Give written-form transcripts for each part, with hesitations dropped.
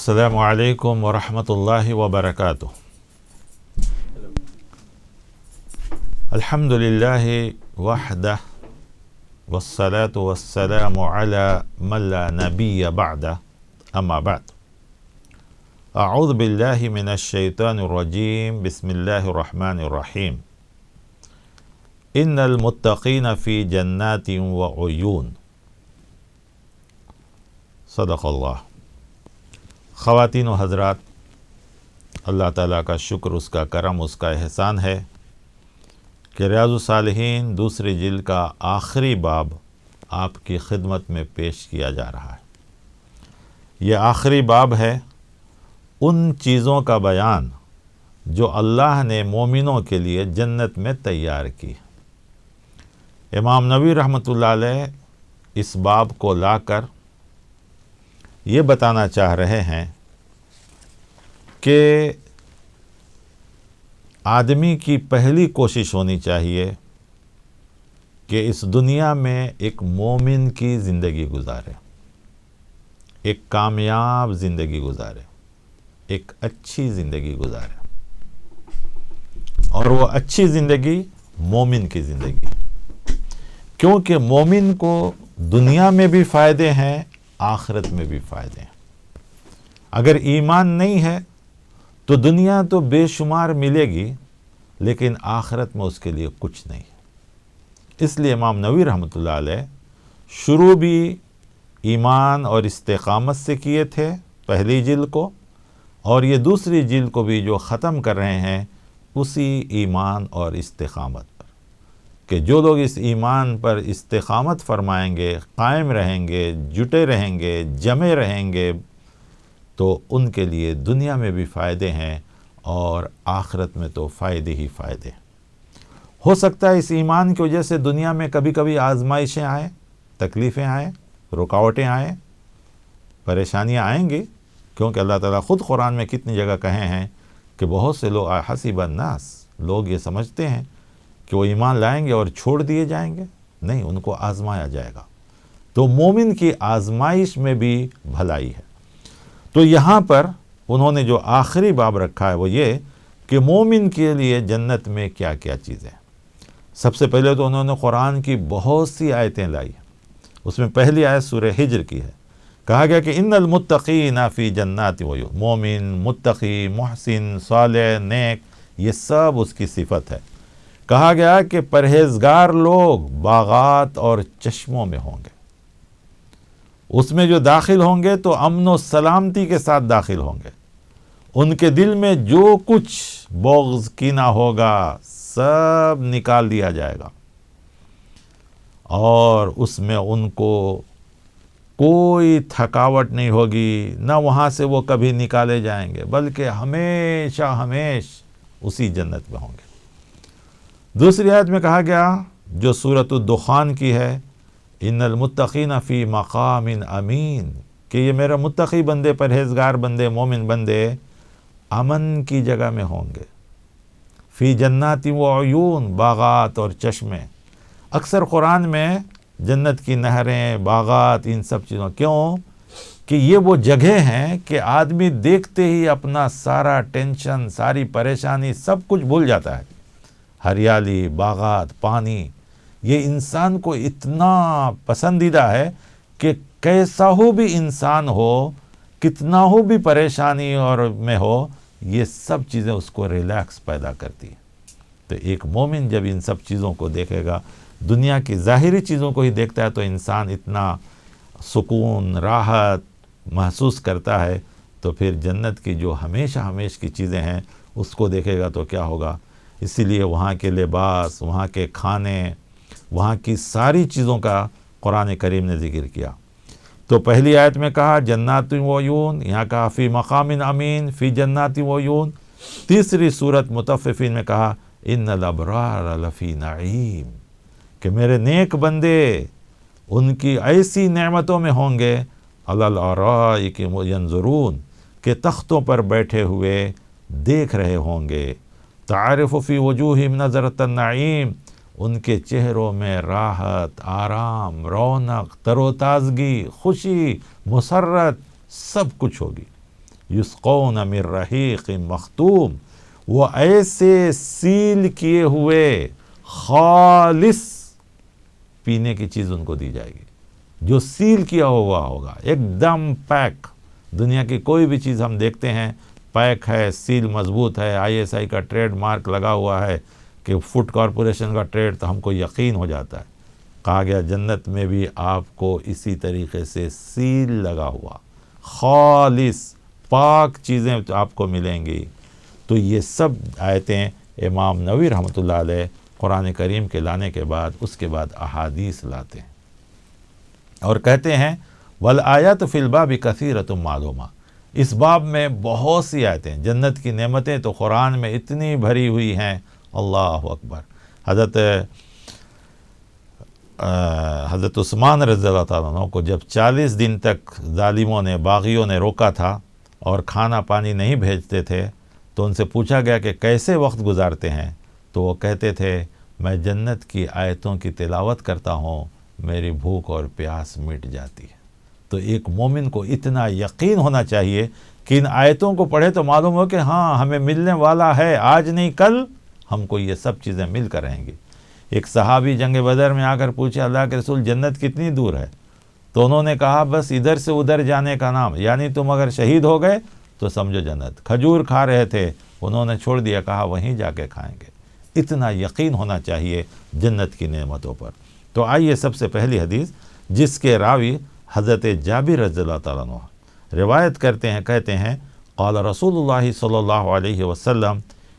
السلام علیکم ورحمۃ اللہ وبرکاتہ۔ الحمد للہ وحدہ والصلاة والسلام علی من لا نبی بعدہ، اما بعد۔ اعوذ باللہ من الشیطان الرجیم، بسم اللہ الرحمن الرحیم۔ ان المتقین فی جنات وعیون، صدق اللہ۔ خواتین و حضرات، اللہ تعالیٰ کا شکر، اس کا کرم، اس کا احسان ہے کہ ریاض الصالحین دوسری جلد کا آخری باب آپ کی خدمت میں پیش کیا جا رہا ہے۔ یہ آخری باب ہے ان چیزوں کا بیان جو اللہ نے مومنوں کے لیے جنت میں تیار کی۔ امام نووی رحمۃ اللہ علیہ اس باب کو لا کر یہ بتانا چاہ رہے ہیں کہ آدمی کی پہلی کوشش ہونی چاہیے کہ اس دنیا میں ایک مومن کی زندگی گزارے، ایک کامیاب زندگی گزارے، ایک اچھی زندگی گزارے، اور وہ اچھی زندگی مومن کی زندگی، کیونکہ مومن کو دنیا میں بھی فائدے ہیں، آخرت میں بھی فائدے ہیں۔ اگر ایمان نہیں ہے تو دنیا تو بے شمار ملے گی، لیکن آخرت میں اس کے لیے کچھ نہیں ہے۔ اس لیے امام نووی رحمۃ اللہ علیہ شروع بھی ایمان اور استقامت سے کیے تھے پہلی جلد کو، اور یہ دوسری جلد کو بھی جو ختم کر رہے ہیں اسی ایمان اور استقامت پر، کہ جو لوگ اس ایمان پر استقامت فرمائیں گے، قائم رہیں گے، جٹے رہیں گے، جمے رہیں گے، تو ان کے لیے دنیا میں بھی فائدے ہیں اور آخرت میں تو فائدے ہی فائدے۔ ہو سکتا ہے اس ایمان کی وجہ سے دنیا میں کبھی کبھی آزمائشیں آئیں، تکلیفیں آئیں، رکاوٹیں آئیں، پریشانیاں آئیں گی، کیونکہ اللہ تعالیٰ خود قرآن میں کتنی جگہ کہے ہیں کہ بہت سے لوگ حسب الناس، لوگ یہ سمجھتے ہیں کہ وہ ایمان لائیں گے اور چھوڑ دیے جائیں گے، نہیں، ان کو آزمایا جائے گا۔ تو مومن کی آزمائش میں بھی بھلائی ہے۔ تو یہاں پر انہوں نے جو آخری باب رکھا ہے وہ یہ کہ مومن کے لیے جنت میں کیا کیا چیزیں۔ سب سے پہلے تو انہوں نے قرآن کی بہت سی آیتیں لائی، اس میں پہلی آیت سورہ ہجر کی ہے۔ کہا گیا کہ ان المتقین فی جنات وعیون، مومن، متقی، محسن، صالح، نیک، یہ سب اس کی صفت ہے۔ کہا گیا کہ پرہیزگار لوگ باغات اور چشموں میں ہوں گے، اس میں جو داخل ہوں گے تو امن و سلامتی کے ساتھ داخل ہوں گے، ان کے دل میں جو کچھ بغض، کینہ ہوگا سب نکال دیا جائے گا، اور اس میں ان کو کوئی تھکاوٹ نہیں ہوگی، نہ وہاں سے وہ کبھی نکالے جائیں گے، بلکہ ہمیشہ اسی جنت میں ہوں گے۔ دوسری آیت میں کہا گیا جو سورۃ الدخان کی ہے، ان المتقین فی مقام امین، کہ یہ میرا متقی بندے، پرہیزگار بندے، مومن بندے امن کی جگہ میں ہوں گے۔ فی جنات وعیون، باغات اور چشمے۔ اکثر قرآن میں جنت کی نہریں، باغات، ان سب چیزوں، کیوں کہ یہ وہ جگہ ہیں کہ آدمی دیکھتے ہی اپنا سارا ٹینشن، ساری پریشانی، سب کچھ بھول جاتا ہے۔ ہریالی، باغات، پانی، یہ انسان کو اتنا پسندیدہ ہے کہ کیسا ہو بھی انسان ہو، کتنا ہو بھی پریشانی اور میں ہو، یہ سب چیزیں اس کو ریلیکس پیدا کرتی ہیں۔ تو ایک مومن جب ان سب چیزوں کو دیکھے گا، دنیا کی ظاہری چیزوں کو ہی دیکھتا ہے تو انسان اتنا سکون، راحت محسوس کرتا ہے، تو پھر جنت کی جو ہمیشہ کی چیزیں ہیں اس کو دیکھے گا تو کیا ہوگا۔ اسی لیے وہاں کے لباس، وہاں کے کھانے، وہاں کی ساری چیزوں کا قرآن کریم نے ذکر کیا۔ تو پہلی آیت میں کہا جنات وعیون، یہاں کہا فی مقام امین، فی جنات وعیون۔ تیسری سورت مطففین میں کہا ان الابرار لفی نعیم، کہ میرے نیک بندے ان کی ایسی نعمتوں میں ہوں گے، علی الارائک ینظرون، کہ تختوں پر بیٹھے ہوئے دیکھ رہے ہوں گے، تعرف فی وجوہہم نظرۃ النعیم، ان کے چہروں میں راحت، آرام، رونق، تر و تازگی، خوشی، مسرت، سب کچھ ہوگی۔ یسقون من رحیق مختوم، وہ ایسے سیل کیے ہوئے خالص پینے کی چیز ان کو دی جائے گی جو سیل کیا ہوا ہوگا، ایک دم پیک۔ دنیا کی کوئی بھی چیز ہم دیکھتے ہیں پیک ہے، سیل مضبوط ہے، ISI کا ٹریڈ مارک لگا ہوا ہے کہ فوڈ کارپوریشن کا ٹریڈ، تو ہم کو یقین ہو جاتا ہے۔ کہا گیا جنت میں بھی آپ کو اسی طریقے سے سیل لگا ہوا خالص پاک چیزیں آپ کو ملیں گی۔ تو یہ سب آیتیں امام نووی رحمۃ اللہ علیہ قرآن کریم کے لانے کے بعد اس کے بعد احادیث لاتے ہیں اور کہتے ہیں والآیات فی الباب کثیرۃ معلومہ، اس باب میں بہت سی آیتیں، جنت کی نعمتیں تو قرآن میں اتنی بھری ہوئی ہیں، اللہ اکبر۔ حضرت عثمان رضی اللہ تعالیٰ عنہ کو جب 40 دن تک ظالموں نے، باغیوں نے روکا تھا اور کھانا پانی نہیں بھیجتے تھے، تو ان سے پوچھا گیا کہ کیسے وقت گزارتے ہیں، تو وہ کہتے تھے میں جنت کی آیتوں کی تلاوت کرتا ہوں، میری بھوک اور پیاس مٹ جاتی ہے۔ تو ایک مومن کو اتنا یقین ہونا چاہیے کہ ان آیتوں کو پڑھے تو معلوم ہو کہ ہاں ہمیں ملنے والا ہے، آج نہیں کل ہم کو یہ سب چیزیں مل کر رہیں گی۔ ایک صحابی جنگ بدر میں آ کر پوچھے اللہ کے رسول جنت کتنی دور ہے؟ تو انہوں نے کہا بس ادھر سے ادھر جانے کا نام، یعنی تم اگر شہید ہو گئے تو سمجھو جنت۔ کھجور کھا رہے تھے، انہوں نے چھوڑ دیا، کہا وہیں جا کے کھائیں گے۔ اتنا یقین ہونا چاہیے جنت کی نعمتوں پر۔ تو آئیے سب سے پہلی حدیث جس کے راوی حضرت جابر رضی اللہ تعالیٰ عنہ روایت کرتے ہیں، کہتے ہیں قال رسول اللہ صلی اللہ علیہ وسلم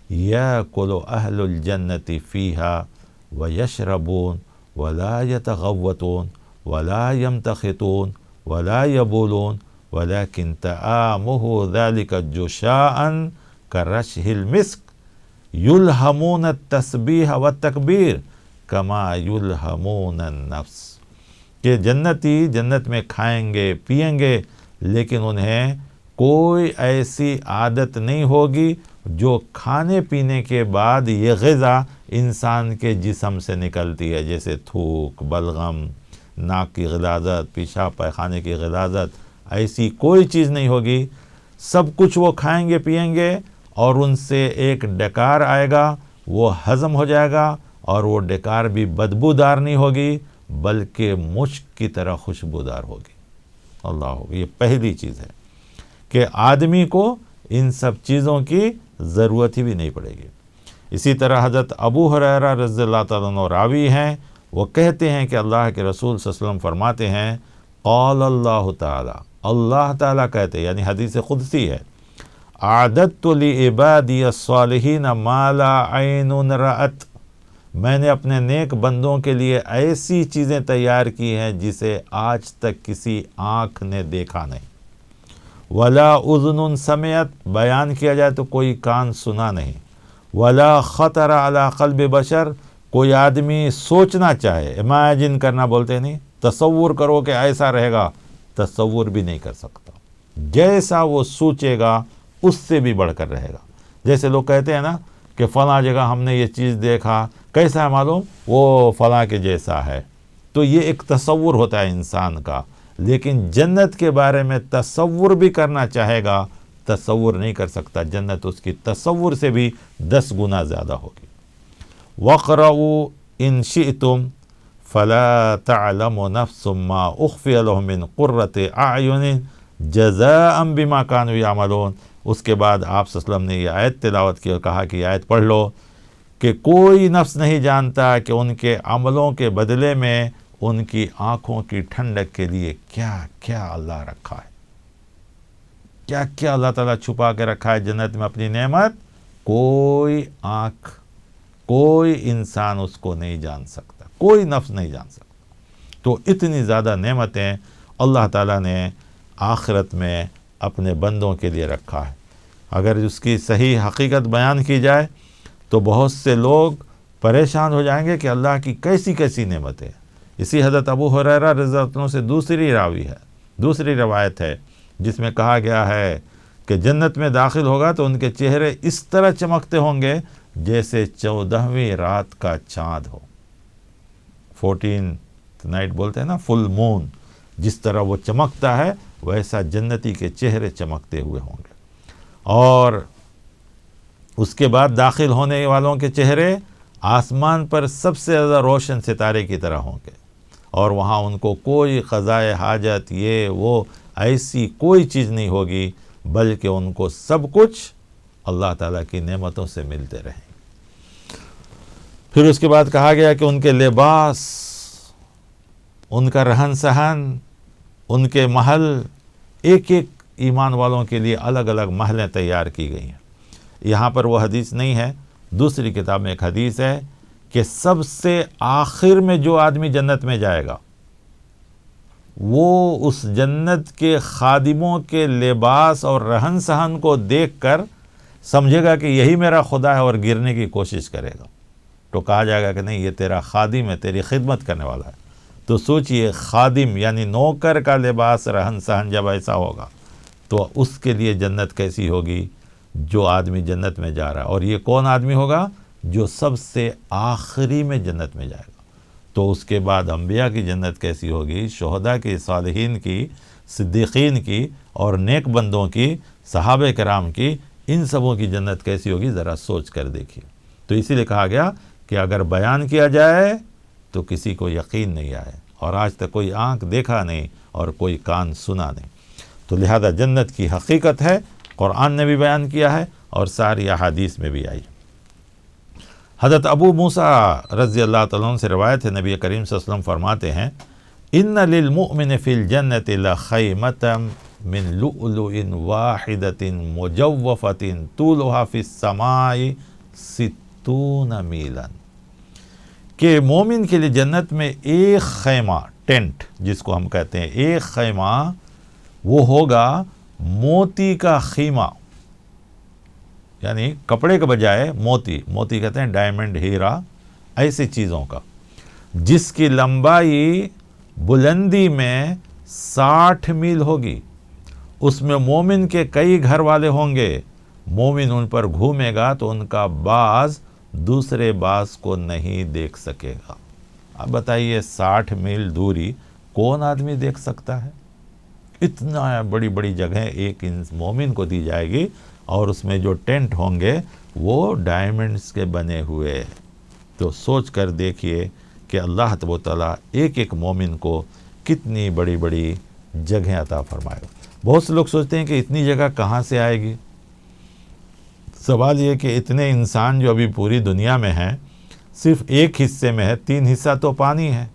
یاکل اہل الجنت فیہا ویشربون ولا یتغوطون ولا یمتخطون ولا یبولون ولكن طعامه ذلك جشاء كرشح المسك يلهمون التسبیح والتکبیر کما یلہمون النفس، کہ جنتی جنت میں کھائیں گے پیئیں گے لیکن انہیں کوئی ایسی عادت نہیں ہوگی جو کھانے پینے کے بعد یہ غذا انسان کے جسم سے نکلتی ہے، جیسے تھوک، بلغم، ناک کی غلاظت، پیشاب پائخانے کی غلاظت، ایسی کوئی چیز نہیں ہوگی۔ سب کچھ وہ کھائیں گے پیئیں گے اور ان سے ایک ڈکار آئے گا، وہ ہضم ہو جائے گا، اور وہ ڈکار بھی بدبودار نہیں ہوگی بلکہ مشک کی طرح خوشبودار ہوگی۔ اللہ، یہ پہلی چیز ہے کہ آدمی کو ان سب چیزوں کی ضرورت ہی بھی نہیں پڑے گی۔ اسی طرح حضرت ابو ہریرہ رضی اللہ تعالیٰ عنہ راوی ہیں، وہ کہتے ہیں کہ اللہ کے رسول صلی اللہ علیہ وسلم فرماتے ہیں قال اللہ تعالی، اللہ تعالیٰ کہتے ہیں، یعنی حدیث قدسی ہے، اعددت لعبادی الصالحین ما لا عین رأت، میں نے اپنے نیک بندوں کے لیے ایسی چیزیں تیار کی ہیں جسے آج تک کسی آنکھ نے دیکھا نہیں، ولا اذن سمعت، بیان کیا جائے تو کوئی کان سنا نہیں، ولا خطر علی قلب بشر، کوئی آدمی سوچنا چاہے، امیجن کرنا بولتے نہیں، تصور کرو کہ ایسا رہے گا، تصور بھی نہیں کر سکتا۔ جیسا وہ سوچے گا اس سے بھی بڑھ کر رہے گا۔ جیسے لوگ کہتے ہیں نا کہ فلاں جگہ ہم نے یہ چیز دیکھا، کیسا ہے معلوم؟ وہ فلاں کے جیسا ہے۔ تو یہ ایک تصور ہوتا ہے انسان کا، لیکن جنت کے بارے میں تصور بھی کرنا چاہے گا، تصور نہیں کر سکتا۔ جنت اس کی تصور سے بھی 10 گنا زیادہ ہوگی۔ وَاقْرَؤُوا إِن شِئْتُمْ فَلَا تَعْلَمُ نَفْسٌ مَّا أُخْفِيَ لَهُم مِّن قُرَّةِ أَعْيُنٍ جَزَاءً بِمَا كَانُوا يَعْمَلُونَ۔ اس کے بعد آپ صلی اللہ علیہ وسلم نے یہ آیت تلاوت کی اور کہا کہ یہ آیت پڑھ لو کہ کوئی نفس نہیں جانتا کہ ان کے عملوں کے بدلے میں ان کی آنکھوں کی ٹھنڈک کے لیے کیا کیا اللہ رکھا ہے، کیا کیا اللہ تعالیٰ چھپا کے رکھا ہے جنت میں اپنی نعمت، کوئی آنکھ، کوئی انسان اس کو نہیں جان سکتا، کوئی نفس نہیں جان سکتا۔ تو اتنی زیادہ نعمتیں اللہ تعالیٰ نے آخرت میں اپنے بندوں کے لیے رکھا ہے۔ اگر اس کی صحیح حقیقت بیان کی جائے تو بہت سے لوگ پریشان ہو جائیں گے کہ اللہ کی کیسی کیسی نعمتیں۔ اسی حضرت ابو ہریرہ رضی اللہ عنہ سے دوسری روایت ہے جس میں کہا گیا ہے کہ جنت میں داخل ہوگا تو ان کے چہرے اس طرح چمکتے ہوں گے جیسے 14ویں رات کا چاند ہو، 14th نائٹ بولتے ہیں نا، فل مون، جس طرح وہ چمکتا ہے ویسا جنتی کے چہرے چمکتے ہوئے ہوں گے۔ اور اس کے بعد داخل ہونے والوں کے چہرے آسمان پر سب سے زیادہ روشن ستارے کی طرح ہوں گے، اور وہاں ان کو کوئی قضائے حاجت یہ وہ ایسی کوئی چیز نہیں ہوگی، بلکہ ان کو سب کچھ اللہ تعالیٰ کی نعمتوں سے ملتے رہیں۔ پھر اس کے بعد کہا گیا کہ ان کے لباس، ان کا رہن سہن، ان کے محل، ایک ایک ایمان والوں کے لیے الگ الگ محلیں تیار کی گئی ہیں۔ یہاں پر وہ حدیث نہیں ہے، دوسری کتاب میں ایک حدیث ہے کہ سب سے آخر میں جو آدمی جنت میں جائے گا وہ اس جنت کے خادموں کے لباس اور رہن سہن کو دیکھ کر سمجھے گا کہ یہی میرا خدا ہے اور گرنے کی کوشش کرے گا۔ تو کہا جائے گا کہ نہیں، یہ تیرا خادم ہے، تیری خدمت کرنے والا ہے۔ تو سوچئے، خادم یعنی نوکر کا لباس رہن سہن جب ایسا ہوگا تو اس کے لیے جنت کیسی ہوگی جو آدمی جنت میں جا رہا ہے۔ اور یہ کون آدمی ہوگا؟ جو سب سے آخری میں جنت میں جائے گا۔ تو اس کے بعد انبیاء کی جنت کیسی ہوگی، شہداء کی، صالحین کی، صدیقین کی اور نیک بندوں کی، صحابہ کرام کی، ان سبوں کی جنت کیسی ہوگی ذرا سوچ کر دیکھیے۔ تو اسی لیے کہا گیا کہ اگر بیان کیا جائے تو کسی کو یقین نہیں آئے، اور آج تک کوئی آنکھ دیکھا نہیں اور کوئی کان سنا نہیں۔ تو لہذا جنت کی حقیقت ہے، قرآن نے بھی بیان کیا ہے اور ساری احادیث میں بھی آئی۔ حضرت ابو موسیٰ رضی اللہ تعالیٰ عنہ سے روایت ہے، نبی کریم صلی اللہ علیہ وسلم فرماتے ہیں، ان للمؤمن فی الجنت لخیمۃ من لؤلؤ واحدۃ مجوفۃ طولها فی السماء 60 میلا، کہ مومن کے لیے جنت میں ایک خیمہ، ٹینٹ جس کو ہم کہتے ہیں، ایک خیمہ وہ ہوگا موتی کا خیمہ، یعنی کپڑے کے بجائے موتی کہتے ہیں ڈائمنڈ، ہیرا، ایسی چیزوں کا، جس کی لمبائی بلندی میں 60 میل ہوگی۔ اس میں مومن کے کئی گھر والے ہوں گے، مومن ان پر گھومے گا تو ان کا باز دوسرے باز کو نہیں دیکھ سکے گا۔ اب بتائیے 60 میل دوری کون آدمی دیکھ سکتا ہے؟ اتنا بڑی بڑی جگہیں ایک مومن کو دی جائے گی، اور اس میں جو ٹینٹ ہوں گے وہ ڈائمنڈز کے بنے ہوئے۔ تو سوچ کر دیکھیے کہ اللہ تبارک و تعالیٰ ایک ایک مومن کو کتنی بڑی بڑی جگہیں عطا فرمائے گا۔ بہت سے لوگ سوچتے ہیں کہ اتنی جگہ کہاں سے آئے گی؟ سوال یہ کہ اتنے انسان جو ابھی پوری دنیا میں ہیں، صرف ایک حصے میں ہے، 3 حصہ تو پانی ہے،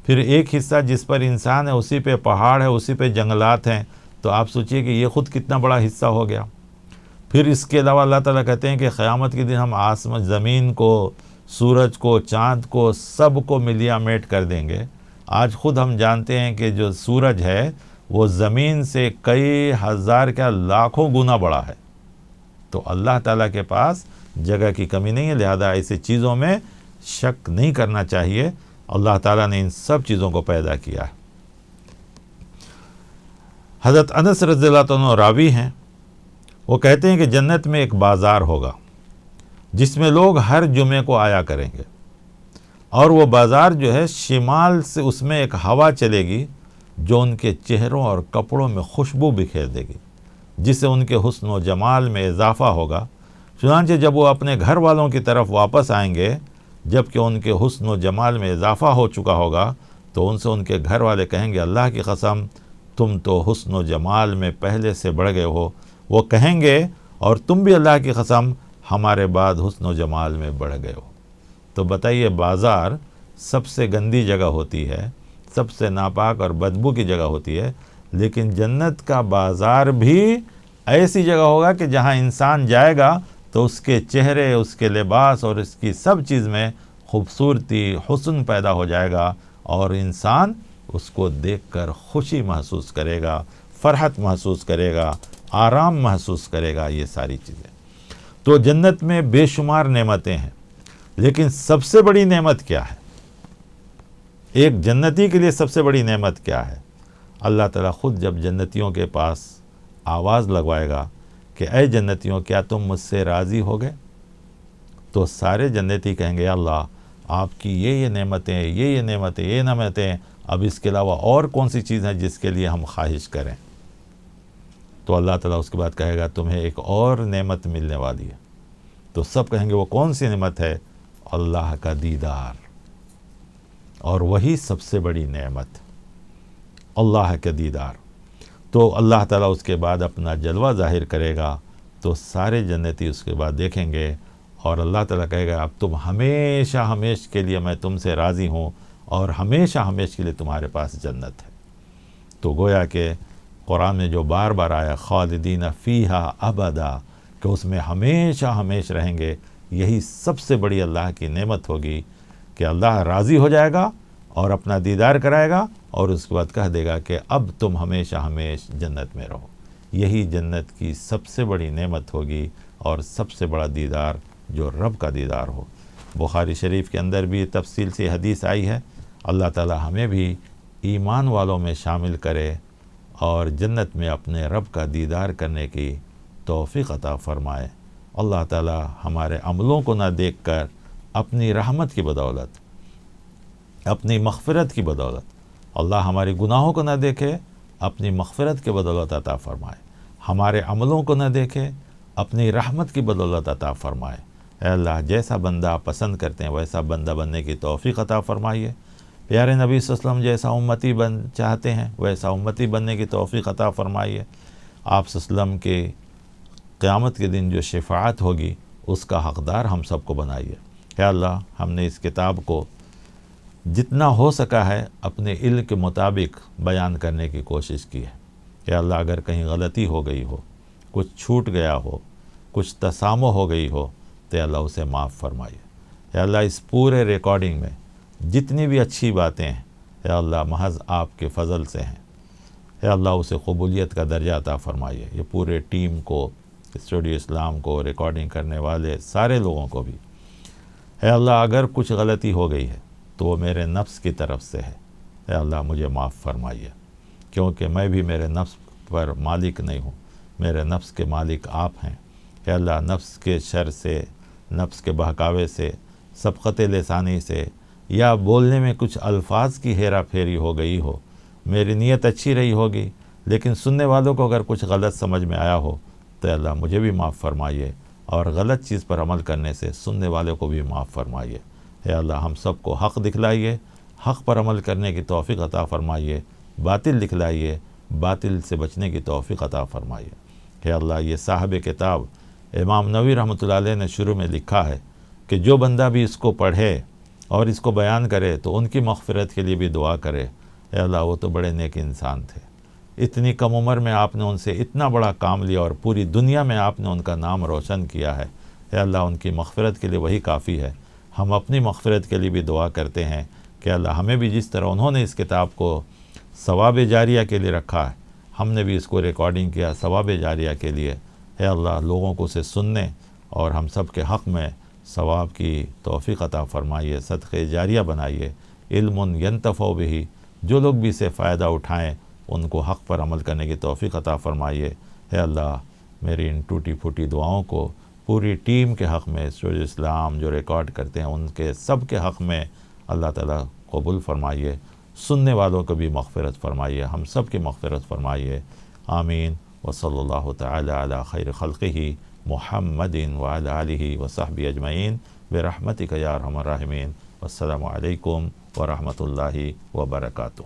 پھر ایک حصہ جس پر انسان ہے اسی پہ پہاڑ ہے، اسی پہ جنگلات ہیں۔ تو آپ سوچئے کہ یہ خود کتنا بڑا حصہ ہو گیا۔ پھر اس کے علاوہ اللہ تعالیٰ کہتے ہیں کہ قیامت کے دن ہم آسمان، زمین کو، سورج کو، چاند کو، سب کو ملیا میٹ کر دیں گے۔ آج خود ہم جانتے ہیں کہ جو سورج ہے وہ زمین سے کئی ہزار کیا لاکھوں گنا بڑا ہے۔ تو اللہ تعالیٰ کے پاس جگہ کی کمی نہیں ہے، لہذا ایسی چیزوں میں شک نہیں کرنا چاہیے۔ اللہ تعالیٰ نے ان سب چیزوں کو پیدا کیا ہے۔ حضرت انس رضی اللہ عنہ راوی ہیں، وہ کہتے ہیں کہ جنت میں ایک بازار ہوگا جس میں لوگ ہر جمعے کو آیا کریں گے، اور وہ بازار جو ہے شمال سے اس میں ایک ہوا چلے گی جو ان کے چہروں اور کپڑوں میں خوشبو بکھیر دے گی، جس سے ان کے حسن و جمال میں اضافہ ہوگا۔ چنانچہ جب وہ اپنے گھر والوں کی طرف واپس آئیں گے، جب کہ ان کے حسن و جمال میں اضافہ ہو چکا ہوگا، تو ان سے ان کے گھر والے کہیں گے، اللہ کی قسم تم تو حسن و جمال میں پہلے سے بڑھ گئے ہو۔ وہ کہیں گے، اور تم بھی اللہ کی قسم ہمارے بعد حسن و جمال میں بڑھ گئے ہو۔ تو بتائیے، بازار سب سے گندی جگہ ہوتی ہے، سب سے ناپاک اور بدبو کی جگہ ہوتی ہے، لیکن جنت کا بازار بھی ایسی جگہ ہوگا کہ جہاں انسان جائے گا تو اس کے چہرے، اس کے لباس اور اس کی سب چیز میں خوبصورتی، حسن پیدا ہو جائے گا، اور انسان اس کو دیکھ کر خوشی محسوس کرے گا، فرحت محسوس کرے گا، آرام محسوس کرے گا، یہ ساری چیزیں۔ تو جنت میں بے شمار نعمتیں ہیں، لیکن سب سے بڑی نعمت کیا ہے؟ ایک جنتی کے لیے سب سے بڑی نعمت کیا ہے؟ اللہ تعالیٰ خود جب جنتیوں کے پاس آواز لگوائے گا کہ اے جنتیوں، کیا تم مجھ سے راضی ہو گئے؟ تو سارے جنتی کہیں گے، یا اللہ آپ کی یہ نعمتیں، یہ نعمتیں، یہ نعمتیں، اب اس کے علاوہ اور کون سی چیز ہے جس کے لیے ہم خواہش کریں؟ تو اللہ تعالیٰ اس کے بعد کہے گا تمہیں ایک اور نعمت ملنے والی ہے. تو سب کہیں گے وہ کون سی نعمت ہے؟ اللہ کا دیدار. اور وہی سب سے بڑی نعمت، اللہ کا دیدار. تو اللہ تعالیٰ اس کے بعد اپنا جلوہ ظاہر کرے گا تو سارے جنتی اس کے بعد دیکھیں گے، اور اللہ تعالیٰ کہے گا اب تم ہمیشہ ہمیشہ کے لیے میں تم سے راضی ہوں، اور ہمیشہ ہمیشہ کے لیے تمہارے پاس جنت ہے. تو گویا کہ قرآن میں جو بار بار آیا خالدین فیہا ابدا، کہ اس میں ہمیشہ ہمیشہ رہیں گے، یہی سب سے بڑی اللہ کی نعمت ہوگی کہ اللہ راضی ہو جائے گا اور اپنا دیدار کرائے گا، اور اس کے بعد کہہ دے گا کہ اب تم ہمیشہ ہمیشہ جنت میں رہو. یہی جنت کی سب سے بڑی نعمت ہوگی اور سب سے بڑا دیدار جو رب کا دیدار ہو. بخاری شریف کے اندر بھی تفصیل سے حدیث آئی ہے. اللہ تعالی ہمیں بھی ایمان والوں میں شامل کرے اور جنت میں اپنے رب کا دیدار کرنے کی توفیق عطا فرمائے. اللہ تعالی ہمارے عملوں کو نہ دیکھ کر اپنی رحمت کی بدولت، اپنی مغفرت کی بدولت، اللہ ہمارے گناہوں کو نہ دیکھے، اپنی مغفرت کی بدولت عطا فرمائے. ہمارے عملوں کو نہ دیکھے، اپنی رحمت کی بدولت عطا فرمائے. اے اللہ جیسا بندہ آپ پسند کرتے ہیں ویسا بندہ بننے کی توفیق عطا فرمائیے. پیارے نبی صلی اللہ علیہ وسلم جیسا امتی چاہتے ہیں ویسا امتی بننے کی توفیق عطا فرمائیے. آپ صلی اللہ علیہ وسلم کے قیامت کے دن جو شفاعت ہوگی اس کا حقدار ہم سب کو بنائیے. اے اللہ ہم نے اس کتاب کو جتنا ہو سکا ہے اپنے علم کے مطابق بیان کرنے کی کوشش کی ہے. کہ اللہ اگر کہیں غلطی ہو گئی ہو، کچھ چھوٹ گیا ہو، کچھ تسامح ہو گئی ہو تو اللہ اسے معاف فرمائیے. اے اللہ اس پورے ریکارڈنگ میں جتنی بھی اچھی باتیں ہیں اے اللہ محض آپ کے فضل سے ہیں. اے اللہ اسے قبولیت کا درجہ عطا فرمائیے. یہ پورے ٹیم کو، اسٹوڈیو اسلام کو، ریکارڈنگ کرنے والے سارے لوگوں کو بھی. اے اللہ اگر کچھ غلطی ہو گئی ہے تو وہ میرے نفس کی طرف سے ہے. اے اللہ مجھے معاف فرمائیے، کیونکہ میں بھی میرے نفس پر مالک نہیں ہوں، میرے نفس کے مالک آپ ہیں. اے اللہ نفس کے شر سے، نفس کے بہکاوے سے، سبقت لسانی سے، یا بولنے میں کچھ الفاظ کی ہیرا پھیری ہو گئی ہو. میری نیت اچھی رہی ہوگی لیکن سننے والوں کو اگر کچھ غلط سمجھ میں آیا ہو تو اللہ مجھے بھی معاف فرمائیے، اور غلط چیز پر عمل کرنے سے سننے والوں کو بھی معاف فرمائیے. اے اللہ ہم سب کو حق دکھلائیے، حق پر عمل کرنے کی توفیق عطا فرمائیے. باطل دکھلائیے، باطل سے بچنے کی توفیق عطا فرمائیے. اے اللہ یہ صاحب کتاب امام نووی رحمۃ اللہ علیہ نے شروع میں لکھا ہے کہ جو بندہ بھی اس کو پڑھے اور اس کو بیان کرے تو ان کی مغفرت کے لیے بھی دعا کرے. اے اللہ وہ تو بڑے نیک انسان تھے، اتنی کم عمر میں آپ نے ان سے اتنا بڑا کام لیا اور پوری دنیا میں آپ نے ان کا نام روشن کیا ہے. اے اللہ ان کی مغفرت کے لیے وہی کافی ہے. ہم اپنی مغفرت کے لیے بھی دعا کرتے ہیں کہ اللہ ہمیں بھی جس طرح انہوں نے اس کتاب کو ثواب جاریہ کے لیے رکھا ہے، ہم نے بھی اس کو ریکارڈنگ کیا ثواب جاریہ کے لیے. اے اللہ لوگوں کو اسے سننے اور ہم سب کے حق میں ثواب کی توفیق عطا فرمائیے، صدقہ جاریہ بنائیے. علم ینتفع بہ، جو لوگ بھی اسے فائدہ اٹھائیں ان کو حق پر عمل کرنے کی توفیق عطا فرمائیے. اے اللہ میری ان ٹوٹی پھوٹی دعاؤں کو پوری ٹیم کے حق میں، اسٹوڈیو اسلام جو ریکارڈ کرتے ہیں ان کے سب کے حق میں اللہ تعالیٰ قبول فرمائیے. سننے والوں کو بھی مغفرت فرمائیے، ہم سب کی مغفرت فرمائیے. آمین. وصلی اللہ تعالی علی خیر خلقہ محمد وعلی آلہ وصحبہ اجمعین برحمتک یا ارحم الراحمین. والسلام علیکم ورحمۃ اللہ وبرکاتہ.